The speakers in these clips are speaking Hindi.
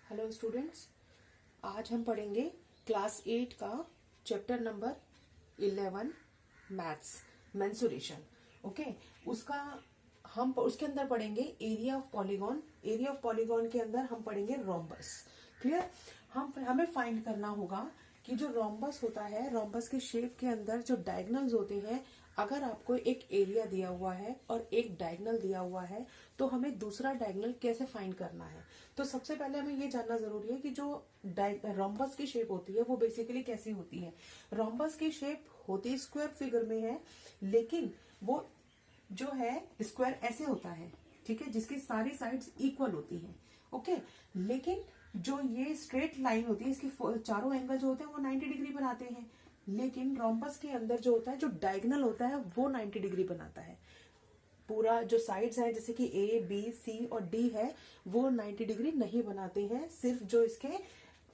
हेलो स्टूडेंट्स, आज हम पढ़ेंगे क्लास 8 का chapter number 11 maths mensuration. Okay, उसके अंदर पढ़ेंगे area of polygon. Area of polygon के अंदर हम पढ़ेंगे रोम्बस। क्लियर? हमें फाइंड करना होगा कि जो रोम्बस होता है, रोम्बस के शेप के अंदर जो डायगोनल्स होते हैं, अगर आपको एक एरिया दिया हुआ है और एक डायगोनल दिया हुआ है तो हमें दूसरा डायगोनल कैसे फाइंड करना है। तो सबसे पहले हमें ये जानना जरूरी है कि जो रोम्बस की शेप होती है वो बेसिकली कैसी होती है। रोम्बस की शेप होती स्क्वायर फिगर में है, लेकिन वो जो है स्क्वायर ऐसे होता है, ठीक है, जिसकी सारी साइड्स इक्वल होती हैं। ओके, लेकिन जो ये स्ट्रेट लाइन होती है, इसके चारों एंगल जो होते हैं वो 90 डिग्री बनाते हैं, लेकिन रोम्बस के अंदर जो होता है, जो डायगोनल होता है वो 90 डिग्री बनाता है। पूरा जो साइड्स है, जैसे कि ए, बी, सी और डी है, वो 90 डिग्री नहीं बनाते हैं। सिर्फ जो इसके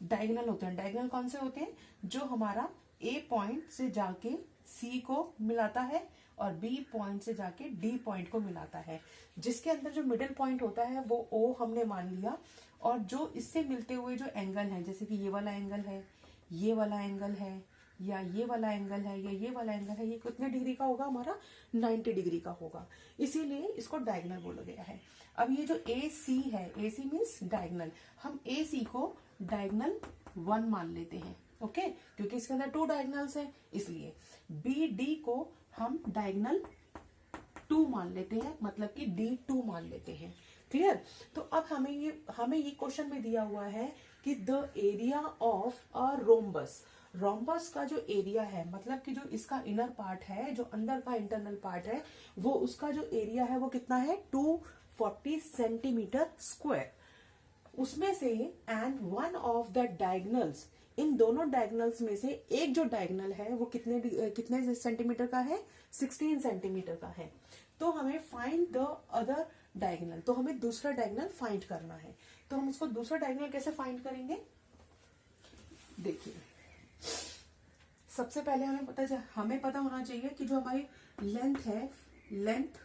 डायगोनल होते हैं, डायगोनल कौन से होते हैं? जो हमारा ए पॉइंट से जाके सी को मिलाता है और बी पॉइंट से जाके डी पॉइंट को मिलाता है। जिसके अंदर जो मिडिल पॉइंट होता है वो ओ हमने मान लिया, और जो इससे मिलते हुए जो एंगल है, जैसे कि ये वाला एंगल है, ये वाला एंगल है, या ये वाला एंगल है, या ये वाला एंगल है, ये कितने डिग्री का होगा? हमारा 90 डिग्री का होगा, इसीलिए इसको डायगोनल बोला गया है। अब ये जो ए सी है, ए सी मीन्स डायगोनल, हम ए सी को डायगोनल 1 मान लेते हैं। ओके, क्योंकि इसके अंदर 2 डायगोनल्स हैं, इसलिए बी डी को हम डायगोनल 2 मान लेते हैं, मतलब कि D2 मान लेते हैं। क्लियर? तो अब हमें ये क्वेश्चन में दिया हुआ है कि the area of a rhombus. Rhombus का जो एरिया है, मतलब कि जो इसका इनर पार्ट है, जो अंदर का इंटरनल पार्ट है, वो उसका जो एरिया है वो कितना है? 240 सेंटीमीटर स्क्वायर। उसमें से and one of the diagonals, इन दोनों डायगोनल्स में से एक जो डायगोनल है वो कितने सेंटीमीटर का है? 16 सेंटीमीटर का है। तो हमें फाइंड द अदर डायगोनल, तो हमें दूसरा डायगोनल फाइंड करना है। तो हम उसको दूसरा डायगोनल कैसे फाइंड करेंगे? देखिए, सबसे पहले हमें पता होना चाहिए कि जो हमारी लेंथ है, length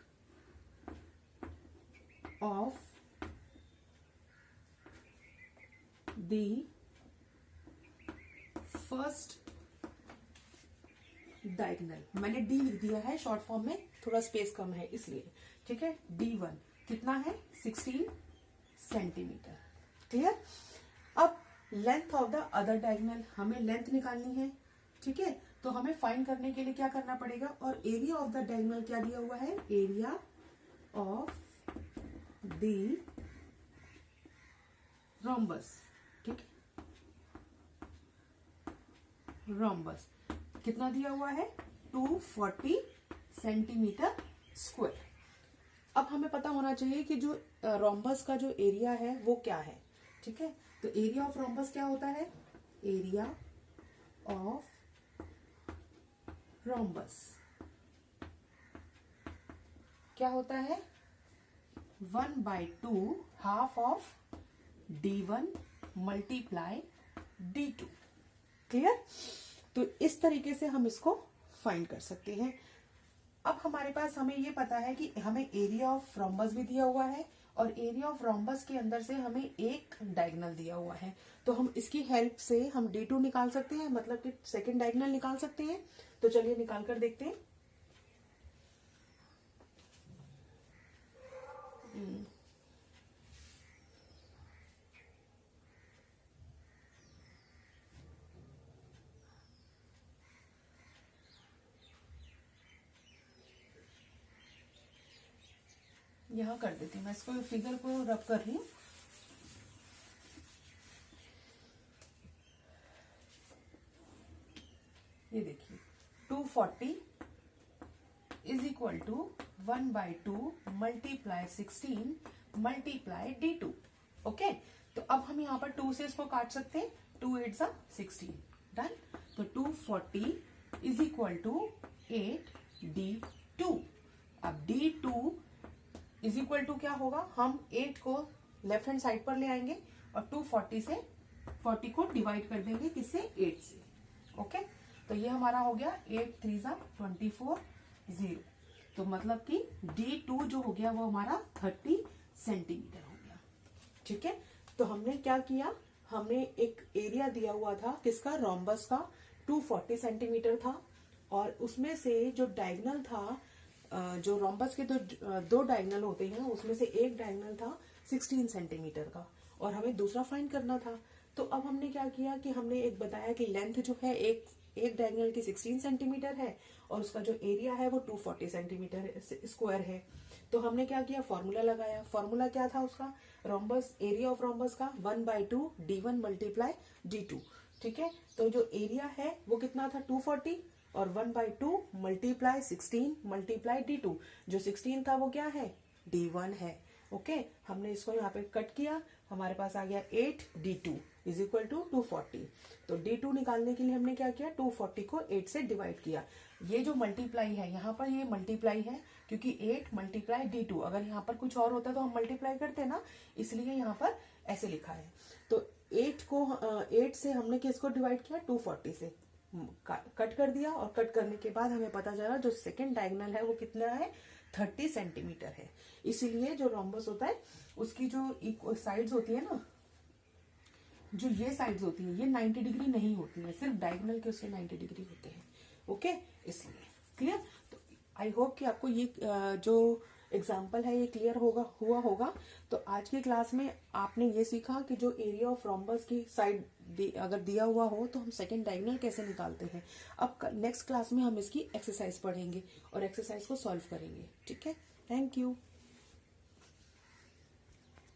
of the first diagonal, मैंने डी लिख दिया है शॉर्ट फॉर्म में, थोड़ा स्पेस कम है इसलिए, ठीक है। D1 कितना है? 16 सेंटीमीटर। क्लियर? अब length of the other diagonal, हमें लेंथ निकालनी है, ठीक है। तो हमें फाइंड करने के लिए क्या करना पड़ेगा? और एरिया ऑफ द डायगोनल क्या दिया हुआ है? एरिया ऑफ द रोम्बस, ठीक है। रोम्बस कितना दिया हुआ है? 240 सेंटीमीटर स्क्वायर। अब हमें पता होना चाहिए कि जो रोम्बस का जो एरिया है वो क्या है, ठीक है। तो एरिया ऑफ रोम्बस क्या होता है? एरिया ऑफ रोम्बस क्या होता है? 1/2 half of D1 multiply D2। Clear? तो इस तरीके से हम इसको फाइंड कर सकते हैं। अब हमारे पास, हमें ये पता है कि हमें एरिया ऑफ रोम्बस भी दिया हुआ है, और एरिया ऑफ रोम्बस के अंदर से हमें एक डायगोनल दिया हुआ है। तो हम इसकी हेल्प से हम D2 निकाल सकते हैं, मतलब कि सेकंड डायगोनल निकाल सकते हैं। तो चलिए निकाल कर देखते हैं। यहां कर देती हूँ, मैं इसको फिगर को रब कर रही हूँ। ये देखिए, 240 is equal to 1/2 multiply 16 multiply D2। Okay, तो अब हम यहाँ पर 2 से इसको काट सकते हैं। 2 8 जा 16, डन। तो 240 इज इक्वल टू 8 D2। अब D2 इज इक्वल टू क्या होगा? हम 8 को लेफ्ट हैंड साइड पर ले आएंगे और 240 से 40 को डिवाइड कर देंगे, किससे? 8 से। ओके, तो ये हमारा हो गया 8 3 जा 24 0। तो मतलब कि D2 जो हो गया वो हमारा 30 सेंटीमीटर हो गया, ठीक है। तो हमने क्या किया, हमने एक एरिया दिया हुआ था किसका, रोम्बस का, 240 सेंटीमीटर था, और उसमें से जो डायगनल था, जो रोम्बस के दो डायगनल होते हैं उसमें से एक डायगनल था 16 सेंटीमीटर का, और हमें दूसरा फाइंड करना था। तो अब हमने क्या किया कि हमने एक बताया कि लेंथ जो है एक डायगनल की 16 सेंटीमीटर है, और उसका जो एरिया है वो 240 सेंटीमीटर स्क्वायर है। तो हमने क्या किया, फॉर्मूला लगाया। फॉर्मूला क्या था उसका, रोम्बस, एरिया ऑफ रोम्बस का 1/2 d1 मल्टीप्लाई d2। ठीक है, तो जो एरिया है वो कितना था 240, और 1/2 मल्टीप्लाई 16 मल्टीप्लाई d2, जो 16 था वो क्या है, d1 है। ओके, हमने इसको यहाँ पे कट किया, हमारे पास आ गया 8d2 इज इक्वल टू 240। तो d2 निकालने के लिए हमने क्या किया, 240 को 8 से डिवाइड किया। ये जो मल्टीप्लाई है यहाँ पर, ये मल्टीप्लाई है क्योंकि 8 मल्टीप्लाई d2, अगर यहाँ पर कुछ और होता तो हम मल्टीप्लाई करते ना, इसलिए यहाँ पर ऐसे लिखा है। तो 8 से हमने किसको डिवाइड किया, 240 से कट कर दिया, और कट करने के बाद हमें पता चला जो सेकंड डायगोनल है वो कितना है, 30 सेंटीमीटर है। इसीलिए जो रोम्बस होता है उसकी जो साइड्स होती है ना, जो ये साइड्स होती है ये 90 डिग्री नहीं होती है, सिर्फ डायगोनल के उसके 90 डिग्री होते हैं। ओके, इसलिए क्लियर। तो आई होप कि आपको ये जो एग्जाम्पल है ये क्लियर हुआ होगा। तो आज की क्लास में आपने ये सीखा कि जो एरिया ऑफ रोम्बस की साइड अगर दिया हुआ हो तो हम सेकंड डायगोनल कैसे निकालते हैं। अब नेक्स्ट क्लास में हम इसकी एक्सरसाइज पढ़ेंगे और एक्सरसाइज को सॉल्व करेंगे। ठीक है, थैंक यू।